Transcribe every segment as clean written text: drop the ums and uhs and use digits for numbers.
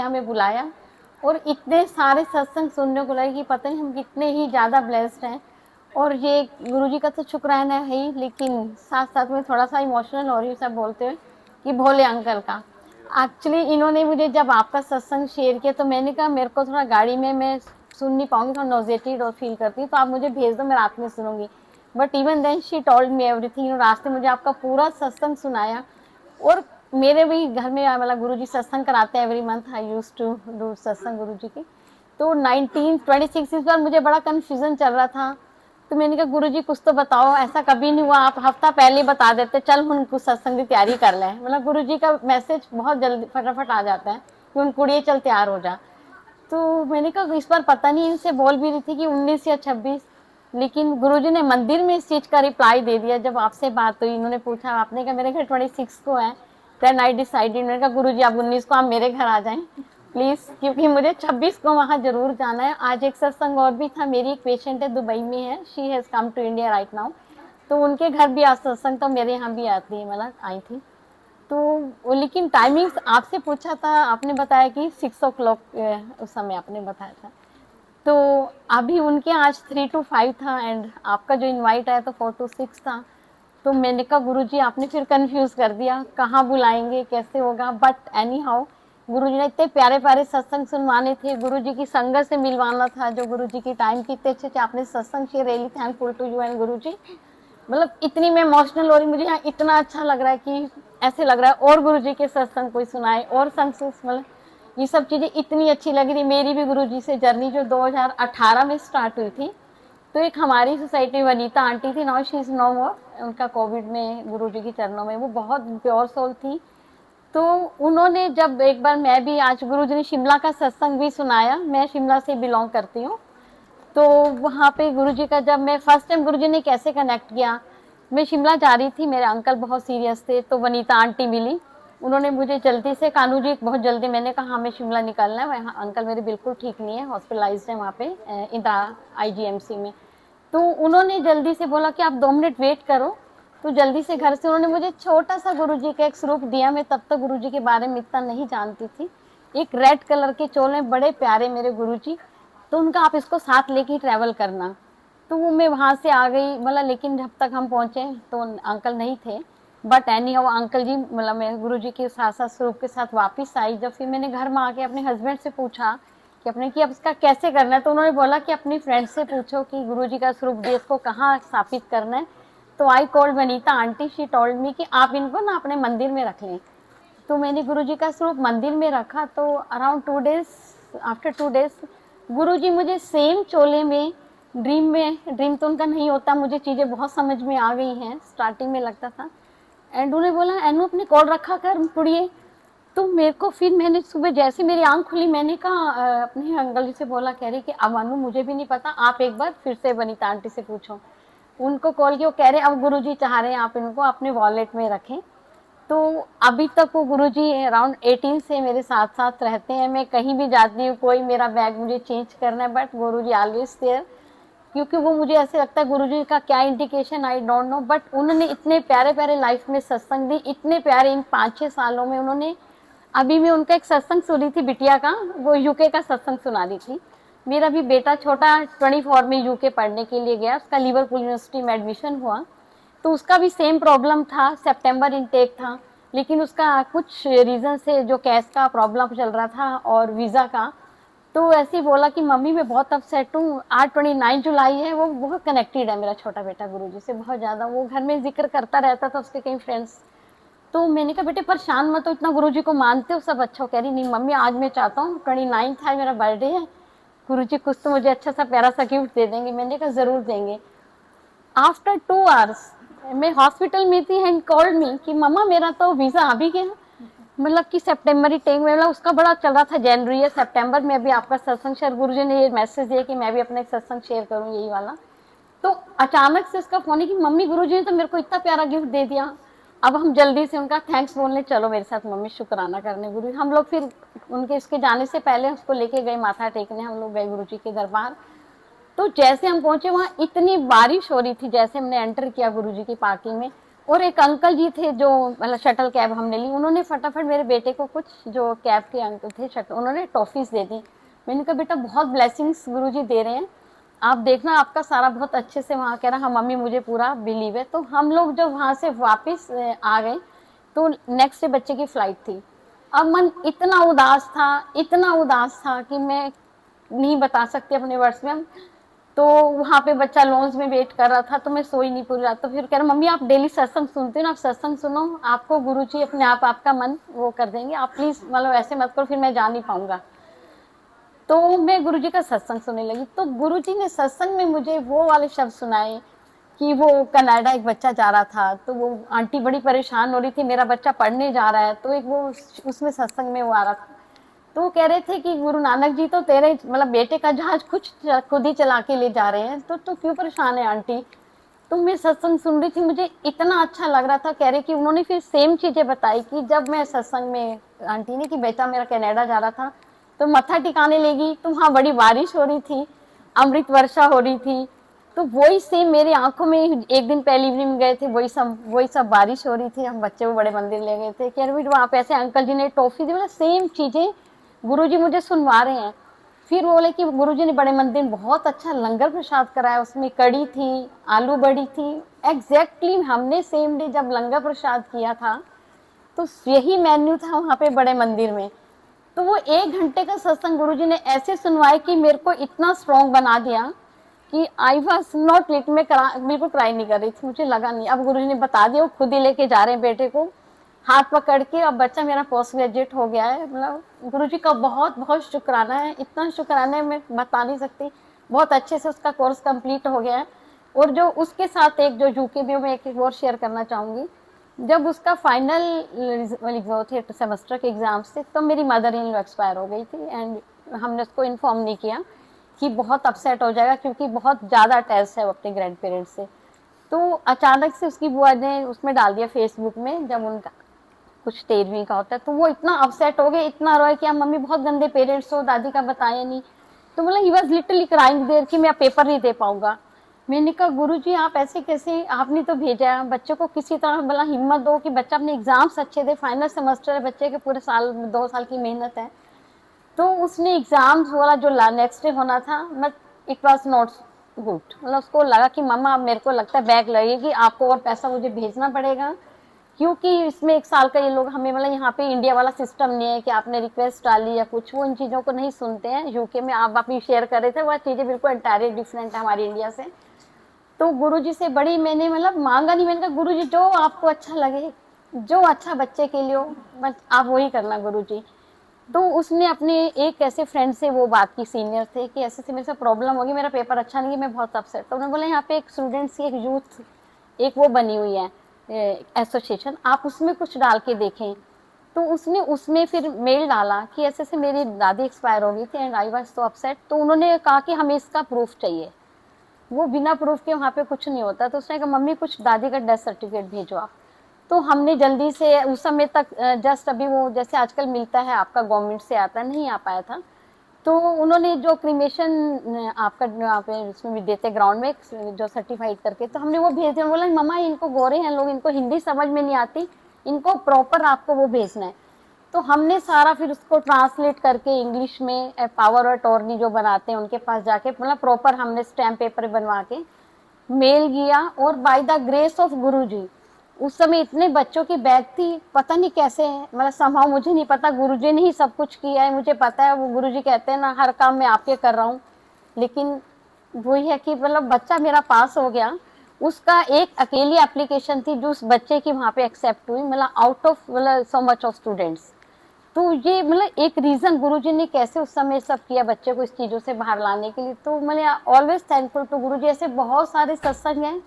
हमें बुलाया और इतने सारे सत्संग सुनने को लगे कि पता नहीं हम कितने ही ज़्यादा ब्लेस्ड हैं। और ये गुरुजी का तो शुक्राना है ही, लेकिन साथ साथ में थोड़ा सा इमोशनल हो रही हूँ सब बोलते हुए कि भोले अंकल का। एक्चुअली इन्होंने मुझे जब आपका सत्संग शेयर किया तो मैंने कहा मेरे को थोड़ा गाड़ी में मैं सुन नहीं पाऊंगी, थोड़ा नॉजेटिव फील करती हूँ, तो आप मुझे भेज दो, मैं रात में सुनूंगी। But even then she told me everything. रास्ते मुझे आपका पूरा सत्संग सुनाया। और मेरे भी घर में मतलब गुरुजी सत्संग कराते हैं every month, I used to do satsang Guruji की। तो 1926 इस बार मुझे बड़ा कंफ्यूजन चल रहा था, तो मैंने कहा गुरुजी कुछ तो बताओ, ऐसा कभी नहीं हुआ, आप हफ्ता पहले बता देते, चल हम कुछ सत्संग की तैयारी कर लें। मतलब गुरुजी का मैसेज बहुत जल्दी फटाफट आ जाता है कि उन कुड़िए चल तैयार हो जा। तो मैंने कहा इस बार पता नहीं, इनसे बोल भी रही थी कि 19 या 26, लेकिन गुरुजी ने मंदिर में इस चीज का रिप्लाई दे दिया। जब आपसे बात हुई, इन्होंने पूछा, आपने कहा मेरे घर 26 को है, देन आई डिसाइडेड, मैंने कहा गुरुजी आप 19 को आप मेरे घर आ जाएं प्लीज, क्योंकि मुझे 26 को वहां जरूर जाना है। आज एक सत्संग और भी था, मेरी एक पेशेंट है दुबई में है, she has come to India right now, तो उनके घर भी आज सत्संग, तो मेरे यहाँ भी आती है, मतलब आई थी। तो लेकिन टाइमिंग्स आपसे पूछा था, आपने बताया कि 6 o'clock उस समय आपने बताया था। तो अभी उनके आज 3 to 5 था, एंड आपका जो इनवाइट आया तो 4 to 6 था। तो मैंने कहा गुरुजी आपने फिर कंफ्यूज कर दिया, कहाँ बुलाएंगे, कैसे होगा। बट एनी हाउ गुरुजी ने इतने प्यारे प्यारे सत्संग सुनवाने थे, गुरुजी की संगत से मिलवाना था, जो गुरुजी की टाइम की इतने अच्छे आपने सत्संग share, really thankful to you and गुरुजी। मतलब इतनी मैं इमोशनल हो रही, मुझे यहाँ इतना अच्छा लग रहा है कि ऐसे लग रहा है और गुरुजी के सत्संग कोई सुनाए और संग, मतलब ये सब चीजें इतनी अच्छी लग रही। मेरी भी गुरुजी से जर्नी जो 2018 में स्टार्ट हुई थी, तो एक हमारी सोसाइटी वनीता आंटी थी, नाउ शी इज नो मोर, उनका कोविड में गुरुजी के चरणों में, वो बहुत प्योर सोल थी। तो उन्होंने जब एक बार, मैं भी आज गुरुजी ने शिमला का सत्संग भी सुनाया, मैं शिमला से बिलोंग करती हूँ। तो वहाँ पे गुरुजी का जब मैं फर्स्ट टाइम, गुरुजी ने कैसे कनेक्ट किया, मैं शिमला जा रही थी, मेरे अंकल बहुत सीरियस थे, तो वनीता आंटी मिली, उन्होंने मुझे जल्दी से, कानू जी बहुत जल्दी, मैंने कहा हमें शिमला निकलना है, वहाँ अंकल मेरे बिल्कुल ठीक नहीं है, हॉस्पिटलाइज्ड है वहाँ पे इंदा IGMC में। तो उन्होंने जल्दी से बोला कि आप 2 मिनट वेट करो। तो जल्दी से घर से उन्होंने मुझे छोटा सा गुरुजी का एक स्वरूप दिया, मैं तब तक गुरुजी के बारे में इतना नहीं जानती थी। एक रेड कलर के चोले, बड़े प्यारे मेरे गुरुजी, तो उनका आप इसको साथ लेके ट्रैवल करना। तो वो मैं वहाँ से आ गई, मतलब लेकिन जब तक हम पहुँचे तो अंकल नहीं थे। बट एनी हाउ अंकल जी, मतलब मैं गुरुजी के साथ साथ स्वरूप के साथ वापस आई। जब फिर मैंने घर में आके अपने हस्बैंड से पूछा कि अपने कि अब इसका कैसे करना है, तो उन्होंने बोला कि अपनी फ्रेंड से पूछो कि गुरुजी का स्वरूप देश को कहाँ स्थापित करना है। तो I called Vanita aunty, she told मी कि आप इनको ना अपने मंदिर में रख लें। तो मैंने गुरुजी का स्वरूप मंदिर में रखा। तो अराउंड 2 days, आफ्टर 2 days गुरुजी मुझे सेम चोले में, ड्रीम तो उनका नहीं होता, मुझे चीज़ें बहुत समझ में आ गई हैं, स्टार्टिंग में लगता था। एंड उन्हें बोला एनू अपने कॉल रखा कर पुड़िए। तो मेरे को फिर, मैंने सुबह जैसे मेरी आंख खुली, मैंने कहा अपने अंकल जी से बोला, कह रही कि अब अनु मुझे भी नहीं पता, आप एक बार फिर से वनीता आंटी से पूछो। उनको कॉल किया, वो कह रहे अब गुरुजी चाह रहे हैं आप इनको अपने वॉलेट में रखें। तो अभी तक वो गुरुजी अराउंड 18 से मेरे साथ साथ रहते हैं। मैं कहीं भी जाती हूँ, कोई मेरा बैग मुझे चेंज करना है, बट गुरुजी ऑलवेज देयर, क्योंकि वो मुझे ऐसे लगता है गुरुजी का क्या indication I don't know, but उन्होंने इतने प्यारे प्यारे लाइफ में सत्संग दी, इतने प्यारे, इन 5-6 सालों में उन्होंने। अभी मैं उनका एक सत्संग सुन रही थी बिटिया का, वो यूके का सत्संग सुना रही थी। मेरा भी बेटा छोटा 24 में यूके पढ़ने के लिए गया, उसका लिवरपूल यूनिवर्सिटी में एडमिशन हुआ। तो उसका भी सेम प्रॉब्लम था, सितंबर इनटेक था, लेकिन उसका कुछ रीज़न से जो कैश का प्रॉब्लम चल रहा था और वीज़ा का, तो ऐसे ही बोला कि मम्मी मैं बहुत अपसेट हूँ। आज 29 जुलाई है, वो बहुत कनेक्टेड है मेरा छोटा बेटा गुरुजी से बहुत ज़्यादा, वो घर में जिक्र करता रहता था उसके कई फ्रेंड्स। तो मैंने कहा बेटे परेशान मत हो, इतना गुरुजी को मानते हो, सब अच्छा हो। कह रही नहीं मम्मी आज मैं चाहता हूँ, 29 था मेरा बर्थडे है, गुरुजी कुछ तो मुझे अच्छा सा प्यारा सा गिफ्ट दे देंगे। मैंने कहा जरूर देंगे। आफ्टर 2 hours मैं हॉस्पिटल में थी, एंड कॉल्ड मी कि मम्मा मेरा तो वीज़ा आ भी गया, मतलब कि सितंबर ही टेक में, मतलब उसका बड़ा चल रहा था जनवरी या सितंबर में। अभी आपका सत्संग शेयर, गुरुजी ने ये मैसेज दिया कि मैं भी अपना एक सत्संग शेयर करूँ यही वाला। तो अचानक से उसका फोन है कि मम्मी गुरुजी ने तो मेरे को इतना प्यारा गिफ्ट दे दिया। अब हम जल्दी से उनका थैंक्स बोलने, चलो मेरे साथ मम्मी शुक्राना करने गुरु। हम लोग फिर उनके इसके जाने से पहले उसको लेके गए माथा टेकने, हम लोग गए गुरुजी के दरबार। तो जैसे हम पहुंचे वहां इतनी बारिश हो रही थी, जैसे हमने एंटर किया गुरुजी की पार्किंग में, और एक अंकल जी थे जो मतलब शटल कैब हमने ली, उन्होंने फटाफट मेरे बेटे को कुछ जो कैब के अंकल थे शटल, उन्होंने टॉफीज दे दी। मैंने कहा बेटा बहुत ब्लेसिंग्स गुरुजी दे रहे हैं, आप देखना आपका सारा बहुत अच्छे से। वहाँ कह रहा हाँ मम्मी मुझे पूरा बिलीव है। तो हम लोग जब वहाँ से वापस आ गए तो नेक्स्ट डे बच्चे की फ्लाइट थी। अब मन इतना उदास था कि मैं नहीं बता सकती अपने वर्ड्स में। तो वहाँ पे बच्चा लॉन्च में वेट कर रहा था, तो मैं सोई नहीं पूरी रात। तो फिर कह रहा मम्मी आप डेली सत्संग सुनते हो ना, आप सत्संग सुनो, आपको गुरुजी अपने आप आपका मन वो कर देंगे, आप प्लीज मतलब ऐसे मत करो, फिर मैं जा नहीं पाऊंगा। तो मैं गुरुजी का सत्संग सुनने लगी। तो गुरुजी ने सत्संग में मुझे वो वाले शब्द सुनाए कि वो कनाडा एक बच्चा जा रहा था, तो वो आंटी बड़ी परेशान हो रही थी, मेरा बच्चा पढ़ने जा रहा है। तो एक वो उसमें सत्संग में वो आ रहा था, तो वो कह रहे थे कि गुरु नानक जी तो तेरे मतलब बेटे का जहाज कुछ खुद ही चला के ले जा रहे हैं, तो क्यों परेशान है आंटी। तो मैं सत्संग सुन रही थी, मुझे इतना अच्छा लग रहा था। कह रहे कि उन्होंने फिर सेम चीजें बताई कि जब मैं सत्संग में आंटी ने कि बेटा मेरा कनाडा जा रहा था, तो मत्था टिकाने लगी तो वहाँ बड़ी बारिश हो रही थी, अमृत वर्षा हो रही थी। तो वही सेम मेरी आंखों में एक दिन पहले इवनिंग गए थे, वही सब बारिश हो रही थी। हम बच्चे को बड़े मंदिर ले गए थे, कह रहे वहाँ पे ऐसे अंकल जी ने टॉफी दी, मतलब सेम चीजें गुरुजी मुझे सुनवा रहे हैं। फिर वो बोले कि गुरुजी ने बड़े मंदिर बहुत अच्छा लंगर प्रसाद कराया, उसमें कड़ी थी, आलू बड़ी थी। एग्जैक्टली हमने सेम डे जब लंगर प्रसाद किया था तो यही मेन्यू था वहाँ पे बड़े मंदिर में। तो वो 1 घंटे का सत्संग गुरुजी ने ऐसे सुनवाए कि मेरे को इतना स्ट्रॉन्ग बना दिया कि आई वॉज नॉट लिट, में बिल्कुल क्राई नहीं कर रही थी, मुझे लगा नहीं। अब गुरुजी ने बता दिया, वो खुद ही लेके जा रहे हैं बेटे को हाथ पकड़ के। अब बच्चा मेरा पोस्ट ग्रेजुएट हो गया है। मतलब गुरुजी का बहुत बहुत शुक्राना है, इतना शुक्राना है मैं बता नहीं सकती। बहुत अच्छे से उसका कोर्स कंप्लीट हो गया है। और जो उसके साथ एक जो यूके में मैं एक और शेयर करना चाहूँगी, जब उसका फाइनल वो थे सेमेस्टर के एग्जाम्स थे, तो मेरी मदर इन लॉ एक्सपायर हो गई थी एंड हमने उसको इन्फॉर्म नहीं किया कि बहुत अपसेट हो जाएगा क्योंकि बहुत ज़्यादा अटैच है वो अपने ग्रैंड पेरेंट्स से। तो अचानक से उसकी बुआ ने उसमें डाल दिया फेसबुक में, जब उनका कुछ 13वीं का होता है, तो वो इतना अपसेट हो गए, इतना रोए कि आप मम्मी बहुत गंदे पेरेंट्स हो, दादी का बताया नहीं। तो मतलब he was literally crying there कि मैं पेपर नहीं दे पाऊंगा। मैंने कहा गुरुजी आप ऐसे कैसे, आपने तो भेजा है बच्चों को, किसी तरह भला हिम्मत दो कि बच्चा अपने एग्जाम्स अच्छे दे, फाइनल सेमेस्टर है बच्चे के, पूरे साल 2 साल की मेहनत है। तो उसने एग्जाम्स वाला जो नेक्स्ट डे होना था, but it was not good. मतलब उसको लगा कि मम्मा अब मेरे को लगता है बैग लगेगी, आपको और पैसा मुझे भेजना पड़ेगा, क्योंकि इसमें 1 साल का ये लोग हमें मतलब यहाँ पे इंडिया वाला सिस्टम नहीं है कि आपने रिक्वेस्ट डाली या कुछ, वो इन चीज़ों को नहीं सुनते हैं। यूके में आप अभी शेयर कर रहे थे, वह चीज़ें बिल्कुल एंटायरली डिफरेंट है हमारी इंडिया से। तो गुरुजी से बड़ी मैंने मतलब मांगा नहीं, मैंने कहा गुरुजी जो आपको अच्छा लगे, जो अच्छा बच्चे के लिए हो, बस आप वही करना गुरुजी। तो उसने अपने एक ऐसे फ्रेंड से वो बात की, सीनियर थे, कि ऐसे से मेरे से प्रॉब्लम होगी, मेरा पेपर अच्छा नहीं है, मैं बहुत अपसेट। तो उन्होंने बोला यहाँ पे एक स्टूडेंट्स की एक यूथ एक वो बनी हुई है एसोसिएशन, आप उसमें कुछ डाल के देखें। तो उसने उसमें फिर मेल डाला कि ऐसे से मेरी दादी एक्सपायर हो गई थी and I was so upset. तो उन्होंने कहा कि हमें इसका प्रूफ चाहिए, वो बिना प्रूफ के वहाँ पे कुछ नहीं होता। तो उसने कहा मम्मी कुछ दादी का डेथ सर्टिफिकेट भेजो आप। तो हमने जल्दी से उस समय तक जस्ट अभी वो जैसे आजकल मिलता है आपका गवर्नमेंट से आता नहीं आ पाया था। तो उन्होंने जो क्रीमेशन आपका यहाँ पे उसमें भी देते ग्राउंड में जो सर्टिफाइड करके, तो हमने वो भेज दिया। बोला मम्मा इनको गोरे हैं लोग, इनको हिंदी समझ में नहीं आती, इनको प्रॉपर आपको वो भेजना है। तो हमने सारा फिर उसको ट्रांसलेट करके इंग्लिश में पावर और अटॉर्नी जो बनाते हैं उनके पास जाके मतलब प्रॉपर हमने स्टैम्प पेपर बनवा के मेल किया। और बाय द ग्रेस ऑफ गुरुजी उस समय इतने बच्चों की बैग थी, पता नहीं कैसे मतलब संभव, मुझे नहीं पता, गुरुजी ने ही सब कुछ किया है। मुझे पता है वो गुरुजी कहते हैं ना हर काम मैं आपके कर रहा हूँ, लेकिन वही है कि मतलब बच्चा मेरा पास हो गया। उसका एक अकेली एप्लीकेशन थी जो उस बच्चे की वहाँ पे एक्सेप्ट हुई, मतलब आउट ऑफ मतलब सो मच ऑफ स्टूडेंट्स। तो ये मतलब एक रीजन गुरुजी ने कैसे उस समय सब किया बच्चे को इस चीजों से बाहर लाने के लिए। तो मतलब ऑलवेज थैंकफुल टू गुरुजी। ऐसे बहुत सारे सत्संग हैं।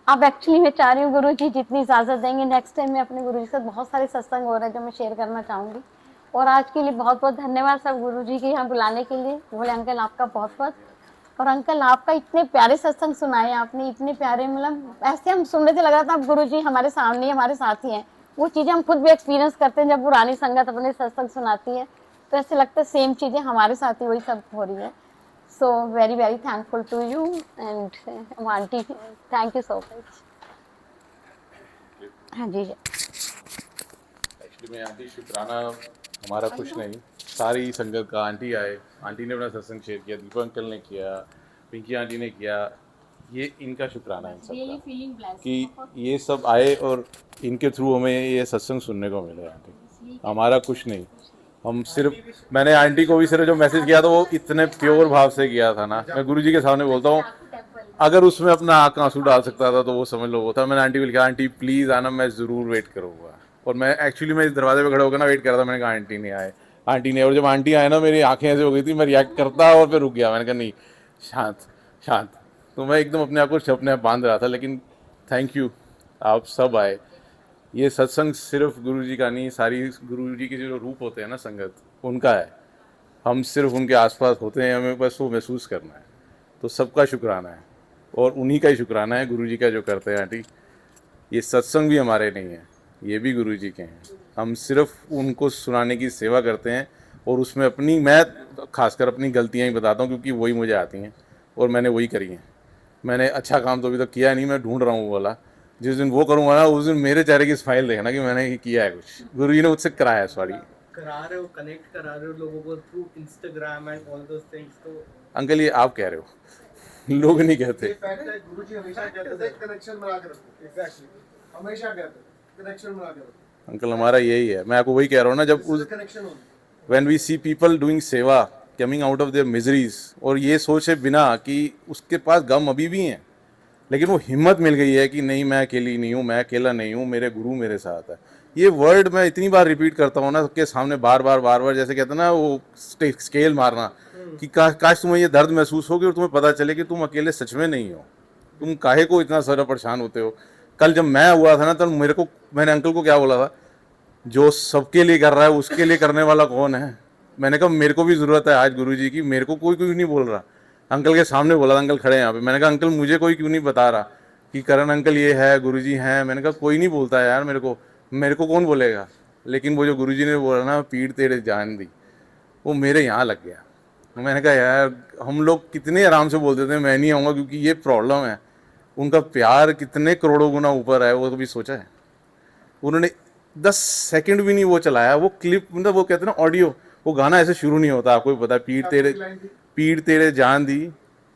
अब एक्चुअली मैं चाह रही हूँ गुरुजी जितनी इजाजत देंगे नेक्स्ट टाइम मैं अपने गुरुजी से बहुत सारे सत्संग हो रहे हैं जो मैं शेयर करना चाहूंगी। और आज के लिए बहुत बहुत धन्यवाद सब गुरुजी के यहाँ बुलाने के लिए। बोले अंकल आपका बहुत बहुत, और अंकल आपका इतने प्यारे सत्संग सुनाए आपने, इतने प्यारे, मतलब ऐसे हम सुन रहे थे लग रहा था अब गुरुजी हमारे सामने हमारे साथ ही हैं। वो चीजें हम खुद भी एक्सपीरियंस करते हैं जब पुरानी संगत अपने सत्संग सुनाती है, तो ऐसे लगता है सेम चीजें हमारे साथ ही वही सब हो रही है। So very very thankful to you and aunty, thank you so much. हाँ जी। एक्चुअली में आंटी शुक्राना हमारा कुछ नहीं, सारी संगत का। आंटी आए, आंटी ने अपना सत्संग शेयर किया, दीपक अंकल ने किया, पिंकी आंटी ने किया, ये इनका शुक्राना है इन सबका कि ये सब आए और इनके थ्रू हमें ये सत्संग सुनने को मिले। आंटी हमारा कुछ नहीं, हम सिर्फ, मैंने आंटी को भी सिर्फ जो मैसेज किया था वो इतने प्योर भाव से किया था ना, मैं गुरुजी के सामने बोलता हूँ, अगर उसमें अपना आँख आंसू डाल सकता था तो वो समझ लो वो था। मैंने आंटी को लिखा, आंटी प्लीज़ आना, मैं ज़रूर वेट करूँगा। और मैं एक्चुअली मैं इस दरवाजे पे खड़े होकर ना वेट कर रहा था, मैंने कहा आंटी नहीं आए, आंटी नहीं आए। और जब आंटी आए ना मेरी आंखें ऐसे हो गई थी, मैं रिएक्ट करता और फिर रुक गया। मैंने कहा नहीं, शांत शांत। तो मैं एकदम अपने आप को अपने आप बांध रहा था, लेकिन थैंक यू, आप सब आए। ये सत्संग सिर्फ गुरु जी का नहीं, सारी गुरु जी के जो रूप होते हैं ना संगत, उनका है। हम सिर्फ उनके आसपास होते हैं, हमें बस वो महसूस करना है। तो सबका शुक्राना है और उन्हीं का ही शुक्राना है, गुरु जी का जो करते हैं। आंटी ये सत्संग भी हमारे नहीं है, ये भी गुरु जी के हैं। हम सिर्फ उनको सुनाने की सेवा करते हैं और उसमें अपनी, मैं खासकर अपनी गलतियां ही बताता हूँ क्योंकि वही मुझे आती हैं और मैंने वही करी हैं। मैंने अच्छा काम तो अभी तक किया नहीं, मैं ढूंढ रहा हूँ वो वाला। जिस दिन वो करूँगा ना, उस दिन मेरे चेहरे की स्माइल देखना कि मैंने किया है कुछ, गुरु जी ने मुझसे कराया है। सॉरी, करा रहे हो, कनेक्ट करा रहे हो लोगों को through Instagram and all those things. तो अंकल ये आप कह रहे हो, लोग नहीं कहते। ये फैक्ट है, गुरुजी हमेशा कहते थे कनेक्शन बना के रखो। एग्जैक्टली, हमेशा कहते थे कनेक्शन बना के रखो। अंकल हमारा यही है, मैं आपको वही कह रहा हूँ ना, जब उस कनेक्शन होना, when we see people doing सेवा, coming out of their miseries, और ये सोचे बिना कि उसके पास गम अभी भी हैं, लेकिन वो हिम्मत मिल गई है कि नहीं मैं अकेली नहीं हूँ, मैं अकेला नहीं हूँ, मेरे गुरु मेरे साथ है। ये वर्ड मैं इतनी बार रिपीट करता हूँ ना सबके सामने, बार बार, जैसे कहते हैं ना वो स्केल मारना, कि काश तुम्हें ये दर्द महसूस हो कि और तुम्हें पता चले कि तुम अकेले सच में नहीं हो। तुम काहे को इतना सारा परेशान होते हो। कल जब मैं हुआ था ना, तब मेरे को, मैंने अंकल को क्या बोला था, जो सबके लिए कर रहा है उसके लिए करने वाला कौन है। मैंने कहा मेरे को भी ज़रूरत है आज गुरुजी की, मेरे को कोई कोई नहीं बोल रहा। अंकल के सामने बोला था, अंकल खड़े हैं यहाँ पे। मैंने कहा अंकल मुझे कोई क्यों नहीं बता रहा कि करण अंकल ये है, गुरुजी हैं। मैंने कहा कोई नहीं बोलता यार, मेरे को कौन बोलेगा। लेकिन वो जो गुरुजी ने बोला ना, पीठ तेरे जान दी, वो मेरे यहाँ लग गया। मैंने कहा यार हम लोग कितने आराम से बोल देते हैं मैं नहीं आऊँगा क्योंकि ये प्रॉब्लम है, उनका प्यार कितने करोड़ों गुना ऊपर है, वो कभी सोचा है। उन्होंने 10 सेकंड भी नहीं वो चलाया, वो क्लिप, मतलब वो कहते हैं ना ऑडियो, वो गाना ऐसे शुरू नहीं होता, आपको भी पता है। पीठ तेरे जान दी,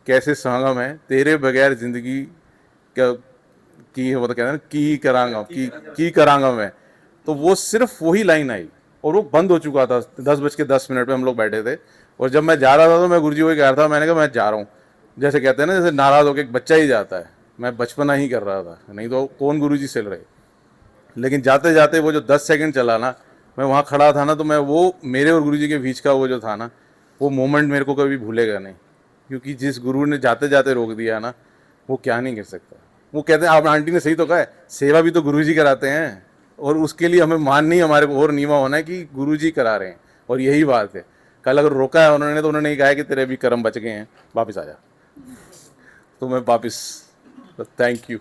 कैसे संगम है, तेरे बगैर जिंदगी की, वो तो कहते हैं ना की करांगा मैं। तो वो सिर्फ वही लाइन आई और वो बंद हो चुका था। 10:10 पे हम लोग बैठे थे और जब मैं जा रहा था तो मैं गुरुजी को कह रहा था, मैंने कहा मैं जा रहा हूँ। जैसे कहते हैं ना, जैसे नाराज होकर एक बच्चा ही जाता है, मैं बचपना ही कर रहा था, नहीं तो कौन गुरुजी से लड़े। लेकिन जाते जाते वो जो 10 सेकंड चला ना, मैं वहाँ खड़ा था ना, तो मैं वो मेरे और गुरुजी के बीच का वो जो था ना, वो मोमेंट मेरे को कभी भूलेगा नहीं। क्योंकि जिस गुरु ने जाते जाते रोक दिया ना, वो क्या नहीं कर सकता। वो कहते हैं, आप आंटी ने सही तो कहा है, सेवा भी तो गुरुजी कराते हैं और उसके लिए हमें मान नहीं, हमारे को और नीवा होना है कि गुरुजी करा रहे हैं। और यही बात है, कल अगर रोका है उन्होंने तो उन्होंने कहा है कि तेरे भी कर्म बच गए हैं, वापस आ जा। तो मैं वापस, थैंक यू।